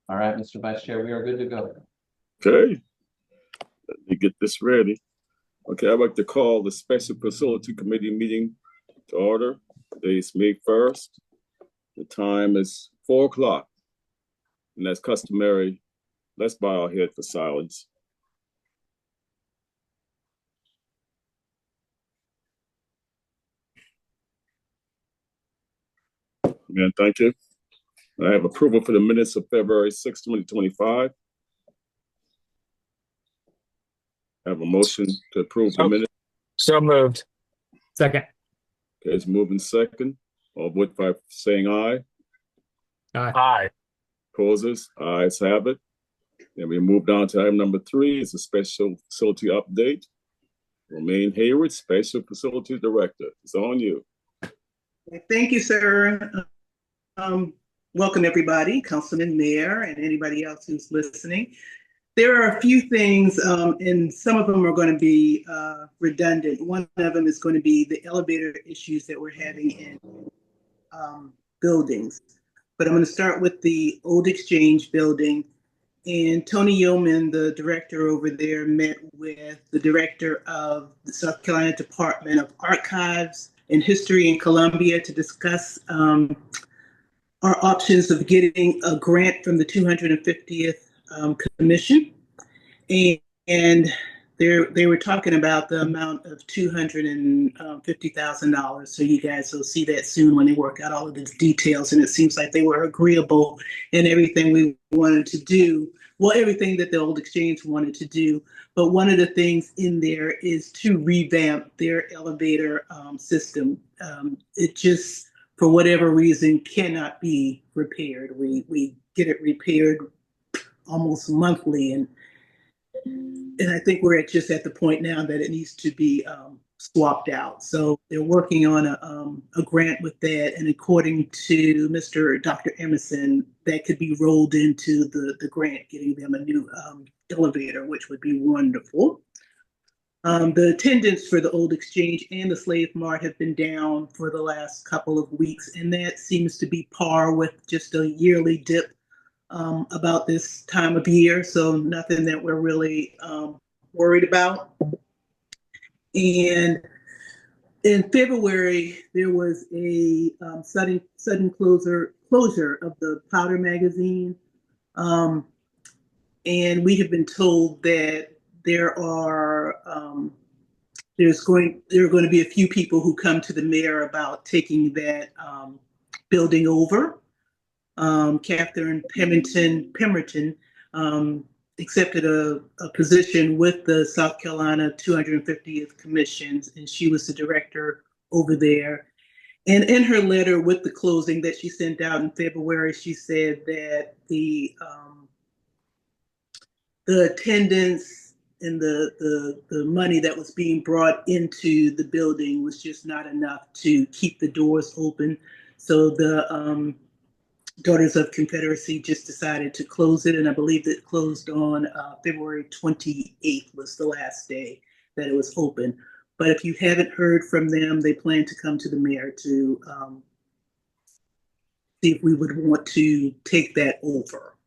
All right, Mr. Vice Chair, we are good to go. Okay, let me get this ready. Okay, I'd like to call the Special Facility Committee meeting to order. Today is May 1st. The time is 4 o'clock. And as customary, let's bow our head for silence. Again, thank you. I have approval for the minutes of February 6, 2025. I have a motion to approve the minutes. So moved. Second. Okay, it's moving second. All vote by saying aye. Aye. Aye. Opposers? Ayes have it. And we moved on to item number 3. It's a special facility update. Romaine Hayward, Special Facilities Director. It's on you. Thank you, sir. Welcome, everybody, Councilman, Mayor, and anybody else who's listening. There are a few things, and some of them are going to be redundant. One of them is going to be the elevator issues that we're having in buildings. But I'm going to start with the Old Exchange building. And Tony Yeoman, the director over there, met with the director of the South Carolina Department of Archives and History in Columbia to discuss our options of getting a grant from the 250th Commission. And they were talking about the amount of $250,000. So you guys will see that soon when they work out all of the details. And it seems like they were agreeable in everything we wanted to do. Well, everything that the Old Exchange wanted to do. But one of the things in there is to revamp their elevator system. It just, for whatever reason, cannot be repaired. We get it repaired almost monthly. And I think we're just at the point now that it needs to be swapped out. So they're working on a grant with that. And according to Dr. Emerson, that could be rolled into the grant, getting them a new elevator, which would be wonderful. The attendance for the Old Exchange and the Slave Mart have been down for the last couple of weeks. And that seems to be par with just a yearly dip about this time of year, so nothing that we're really worried about. And in February, there was a sudden closure of the Powder magazine, and we have been told that there are going to be a few people who come to the mayor about taking that building over. Catherine Pemberton accepted a position with the South Carolina 250th Commissions, and she was the director over there. And in her letter with the closing that she sent out in February, she said that the attendance and the money that was being brought into the building was just not enough to keep the doors open. So the Daughters of Confederacy just decided to close it, and I believe it closed on February 28th was the last day that it was open. But if you haven't heard from them, they plan to come to the mayor to see if we would want to take that over.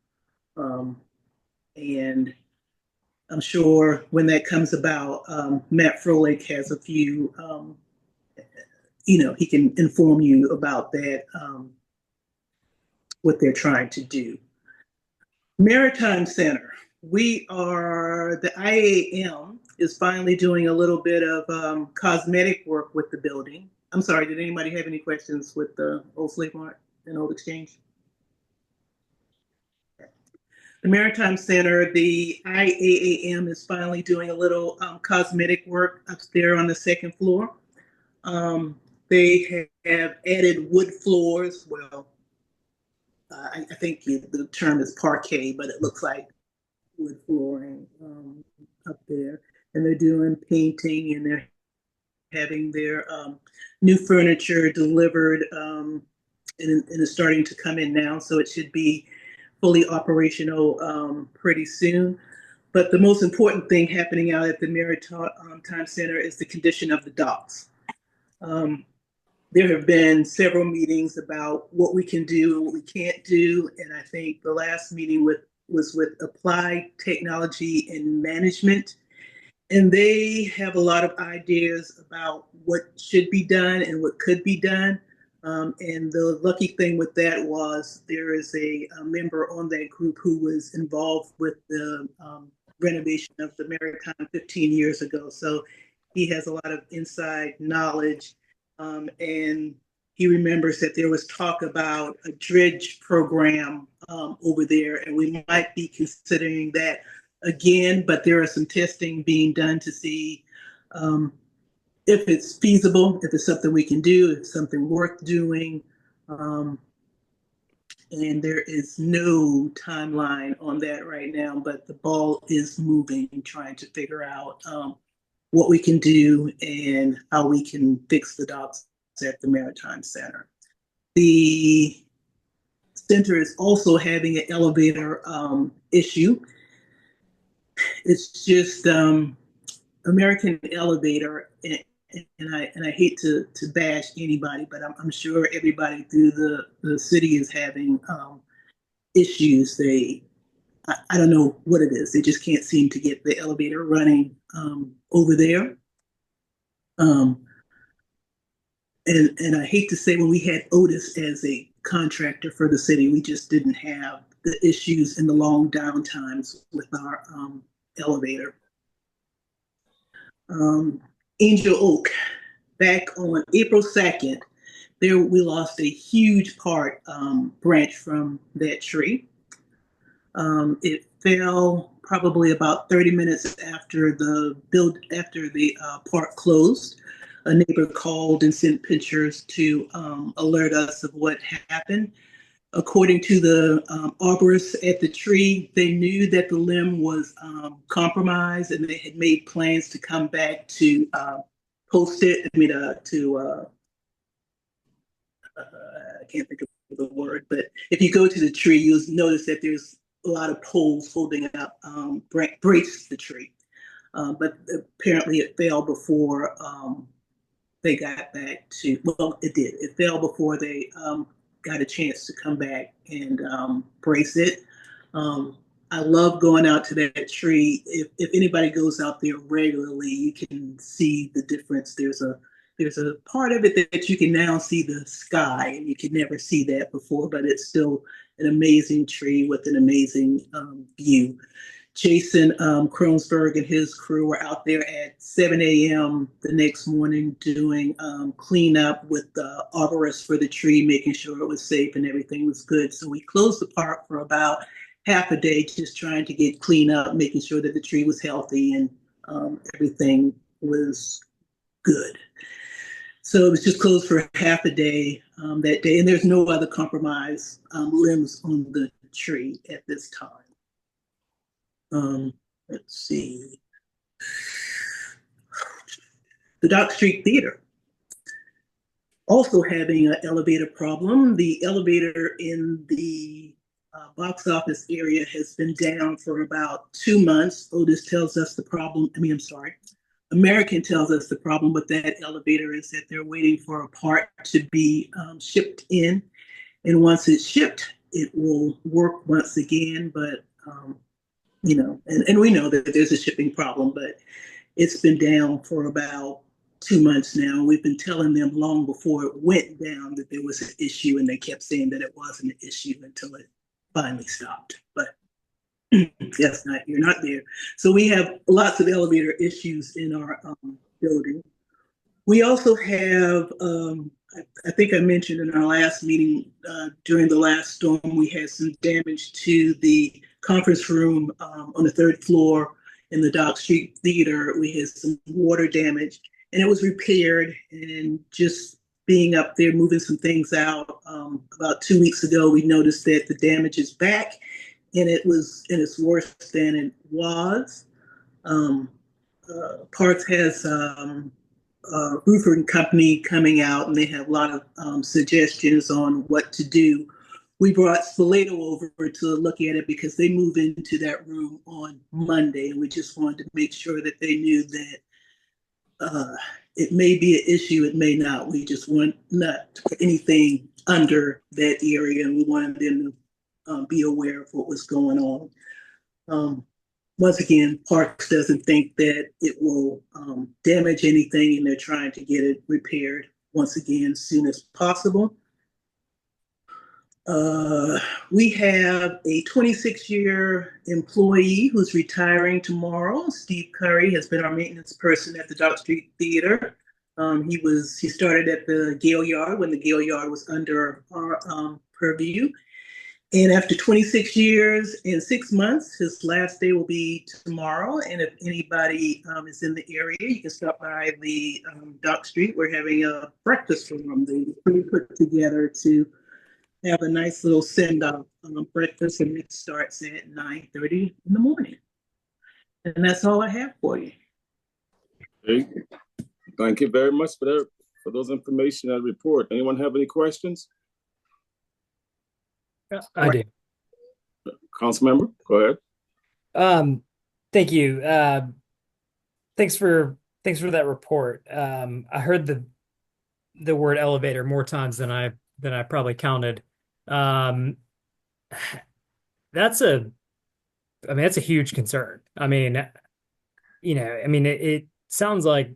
And I'm sure when that comes about, Matt Froelich has a few, he can inform you about that, what they're trying to do. Maritime Center. The IAM is finally doing a little bit of cosmetic work with the building. I'm sorry, did anybody have any questions with the Old Slave Mart and Old Exchange? The Maritime Center, the IAAM is finally doing a little cosmetic work up there on the second floor. They have added wood floors. Well, I think the term is parquet, but it looks like wood flooring up there. And they're doing painting, and they're having their new furniture delivered, and it's starting to come in now. So it should be fully operational pretty soon. But the most important thing happening out at the Maritime Center is the condition of the docks. there have been several meetings about what we can do and what we can't do. And I think the last meeting was with Applied Technology and Management. And they have a lot of ideas about what should be done and what could be done. And the lucky thing with that was there is a member on that group who was involved with the renovation of the Maritime 15 years ago. So he has a lot of inside knowledge. And he remembers that there was talk about a dredge program over there, and we might be considering that again, but there are some testing being done to see if it's feasible, if it's something we can do, if it's something worth doing. And there is no timeline on that right now, but the ball is moving, trying to figure out what we can do and how we can fix the docks at the Maritime Center. The center is also having an elevator issue. It's just American Elevator, and I hate to bash anybody, but I'm sure everybody through the city is having issues. I don't know what it is. They just can't seem to get the elevator running over there. And I hate to say, when we had Otis as a contractor for the city, we just didn't have the issues and the long downtimes with our elevator. Angel Oak, back on April 2nd, we lost a huge branch from that tree. It fell probably about 30 minutes after the park closed. A neighbor called and sent pictures to alert us of what happened. According to the arborists at the tree, they knew that the limb was compromised, and they had made plans to come back to post it. I can't think of the word, but if you go to the tree, you'll notice that there's a lot of poles holding it up, brace the tree. But apparently it fell before they got back to, well, it did. It fell before they got a chance to come back and brace it. I love going out to that tree. If anybody goes out there regularly, you can see the difference. There's a part of it that you can now see the sky, and you could never see that before, but it's still an amazing tree with an amazing view. Jason Kronsberg and his crew were out there at 7 a.m. the next morning doing cleanup with the arborist for the tree, making sure it was safe and everything was good. So we closed the park for about half a day, just trying to get clean up, making sure that the tree was healthy and everything was good. So it was just closed for half a day that day, and there's no other compromised limbs on the tree at this time. Let's see. The Dock Street Theater, also having an elevator problem. The elevator in the box office area has been down for about 2 months. Otis tells us the problem, American tells us the problem with that elevator is that they're waiting for a part to be shipped in. And once it's shipped, it will work once again, but and we know that there's a shipping problem, but it's been down for about 2 months now. We've been telling them long before it went down that there was an issue, and they kept saying that it wasn't an issue until it finally stopped. But you're not there. So we have lots of elevator issues in our building. We also have, I think I mentioned in our last meeting, during the last storm, we had some damage to the conference room on the 3rd floor in the Dock Street Theater. We had some water damage, and it was repaired. And just being up there, moving some things out, about 2 weeks ago, we noticed that the damage is back, and it's worse than it was. Parks has a roofing company coming out, and they have a lot of suggestions on what to do. We brought Spoleto over to look at it because they move into that room on Monday, and we just wanted to make sure that they knew that it may be an issue, it may not. We just want not to put anything under that area, and we wanted them to be aware of what was going on. Once again, Parks doesn't think that it will damage anything, and they're trying to get it repaired once again as soon as possible. We have a 26-year employee who's retiring tomorrow. Steve Curry has been our maintenance person at the Dock Street Theater. He started at the Gale Yard when the Gale Yard was under our purview. And after 26 years and 6 months, his last day will be tomorrow. And if anybody is in the area, you can stop by the Dock Street. We're having a breakfast for them. They put together to have a nice little send-off breakfast, and it starts at 9:30 in the morning. And that's all I have for you. Okay. Thank you very much for that, for those information and report. Anyone have any questions? I do. Council member, go ahead. Thank you. Thanks for that report. I heard the word elevator more times than I probably counted. That's a huge concern. I mean, it sounds like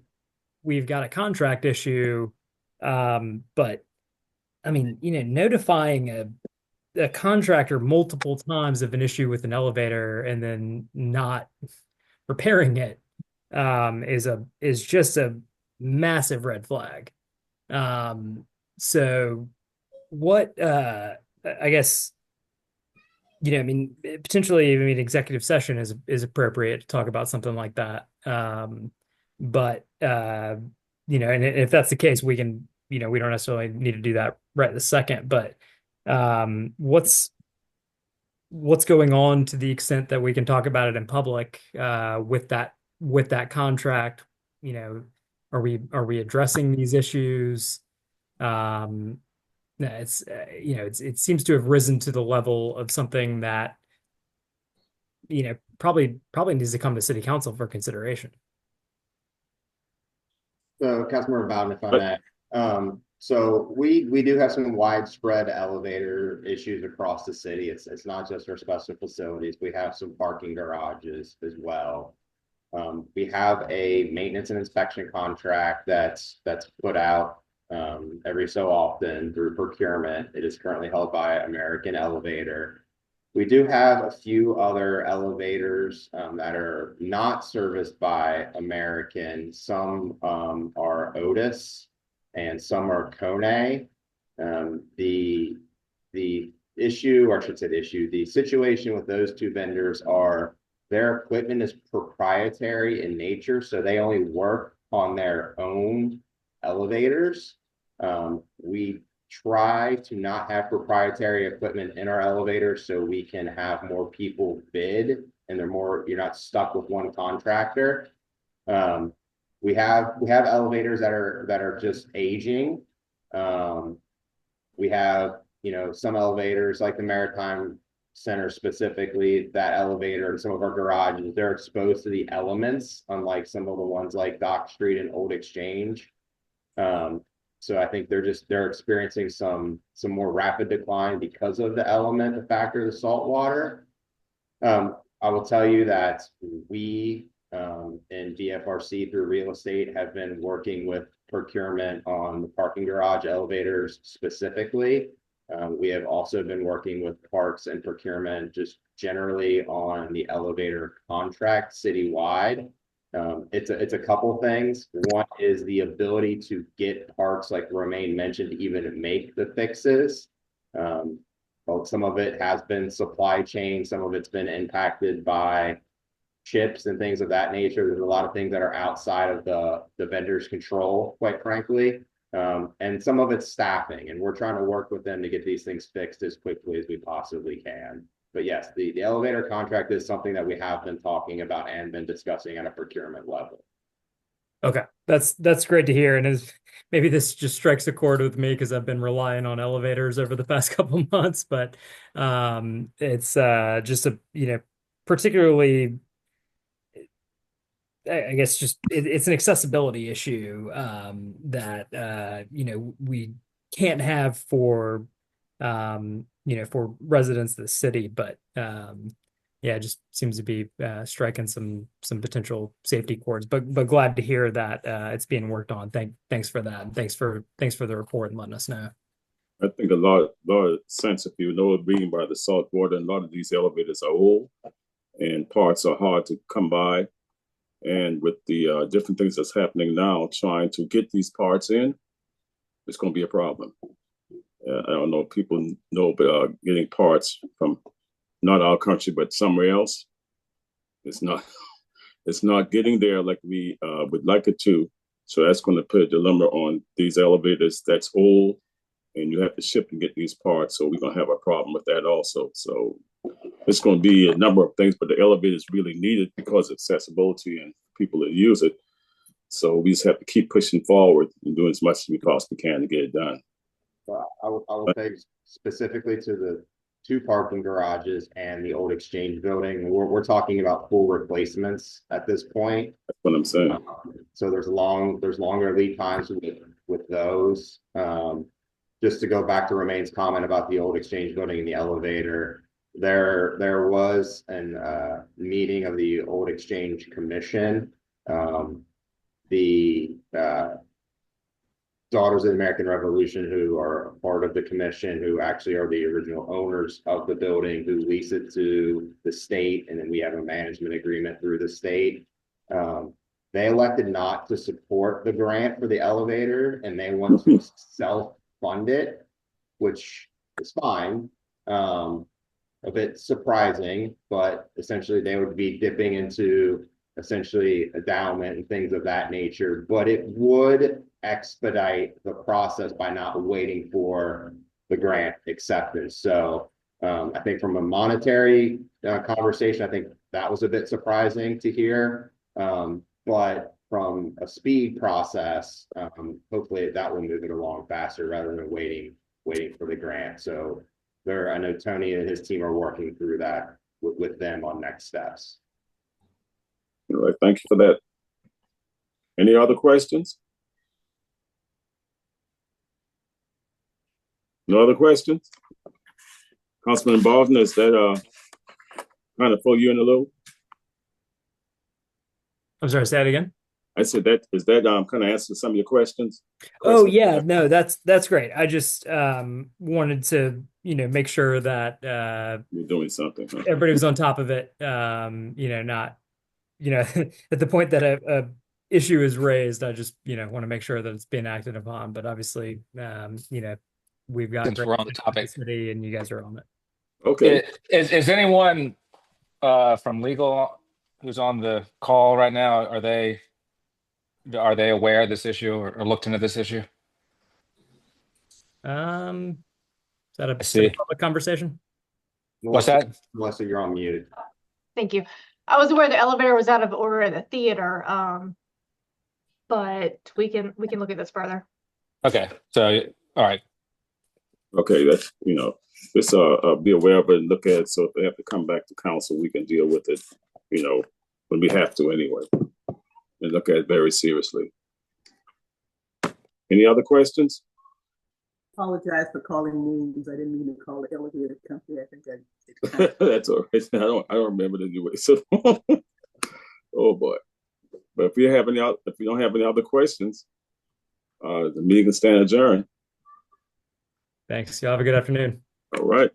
we've got a contract issue, but I mean, notifying a contractor multiple times of an issue with an elevator and then not repairing it is just a massive red flag. So what I guess potentially executive session is appropriate to talk about something like that. But and if that's the case, we can we don't necessarily need to do that right this second, but what's going on to the extent that we can talk about it in public with that contract? Are we addressing these issues? It seems to have risen to the level of something that probably needs to come to city council for consideration. So, Councilmember Bowden, if I may. So we do have some widespread elevator issues across the city. It's not just our special facilities. We have some parking garages as well. We have a maintenance and inspection contract that's put out every so often through procurement. It is currently held by American Elevator. We do have a few other elevators that are not serviced by American. Some are Otis and some are Kone. The issue, or I should say the issue, the situation with those two vendors are their equipment is proprietary in nature, so they only work on their own elevators. We try to not have proprietary equipment in our elevators so we can have more people bid and you're not stuck with one contractor. We have elevators that are just aging. We have some elevators like the Maritime Center specifically, that elevator and some of our garages, they're exposed to the elements, unlike some of the ones like Dock Street and Old Exchange. So I think they're experiencing some more rapid decline because of the element factor of the salt water. I will tell you that we in DFRC through real estate have been working with procurement on the parking garage elevators specifically. We have also been working with parks and procurement just generally on the elevator contract citywide. It's a couple things. One is the ability to get parks, like Romaine mentioned, to even make the fixes. Well, some of it has been supply chain, some of it's been impacted by chips and things of that nature. There's a lot of things that are outside of the vendor's control, quite frankly. And some of it's staffing, and we're trying to work with them to get these things fixed as quickly as we possibly can. But yes, the elevator contract is something that we have been talking about and been discussing at a procurement level. Okay, that's great to hear. And maybe this just strikes a chord with me because I've been relying on elevators over the past couple months, but it's just particularly I guess just it's an accessibility issue that we can't have for for residents of the city, but yeah, it just seems to be striking some potential safety chords. But glad to hear that it's being worked on. Thanks for that. And thanks for the report and letting us know. I think a lot of sense, if you know, being by the salt water, and a lot of these elevators are old and parts are hard to come by. And with the different things that's happening now, trying to get these parts in, it's going to be a problem. I don't know if people know, but getting parts from not our country, but somewhere else, it's not getting there like we would like it to. So that's going to put a dilemma on these elevators that's old, and you have to ship and get these parts. So we're going to have a problem with that also. So it's going to be a number of things, but the elevator is really needed because of accessibility and people that use it. So we just have to keep pushing forward and doing as much as we possibly can to get it done. I will say specifically to the 2 parking garages and the old exchange building, we're talking about full replacements at this point. That's what I'm saying. So there's longer lead times with those. Just to go back to Romaine's comment about the old exchange building and the elevator, there was a meeting of the old exchange commission. The Daughters of the American Revolution, who are part of the commission, who actually are the original owners of the building, who lease it to the state, and then we have a management agreement through the state. They elected not to support the grant for the elevator, and they want to self-fund it, which is fine. A bit surprising, but essentially they would be dipping into essentially endowment and things of that nature, but it would expedite the process by not waiting for the grant acceptance. So I think from a monetary conversation, I think that was a bit surprising to hear, but from a speed process, hopefully that will move it along faster rather than waiting for the grant. So I know Tony and his team are working through that with them on next steps. All right, thank you for that. Any other questions? No other questions? Councilman Baldwin, is that kind of throw you in the loop? I'm sorry, say that again. I said that is that kind of answer some of your questions? Oh yeah, no, that's great. I just wanted to make sure that you're doing something. Huh? Everybody was on top of it. Not at the point that a issue is raised, I just want to make sure that it's being acted upon. But obviously, we've got Since we're on the topic, city and you guys are on it. Okay. Is anyone from legal who's on the call right now? Are they aware of this issue or looked into this issue? Is that a public conversation? What's that? Melissa, you're on mute. Thank you. I was aware the elevator was out of order at the theater, but we can look at this further. Okay. So, all right. Okay, that's just be aware of it and look at it. So if they have to come back to council, we can deal with it. When we have to anyway, and look at it very seriously. Any other questions? Apologize for calling names. I didn't mean to call the elevator company. I think I That's all right. I don't remember it anyway. So, oh boy. But if you don't have any other questions, the meeting can stand adjourned. Thanks. Y'all have a good afternoon. All right.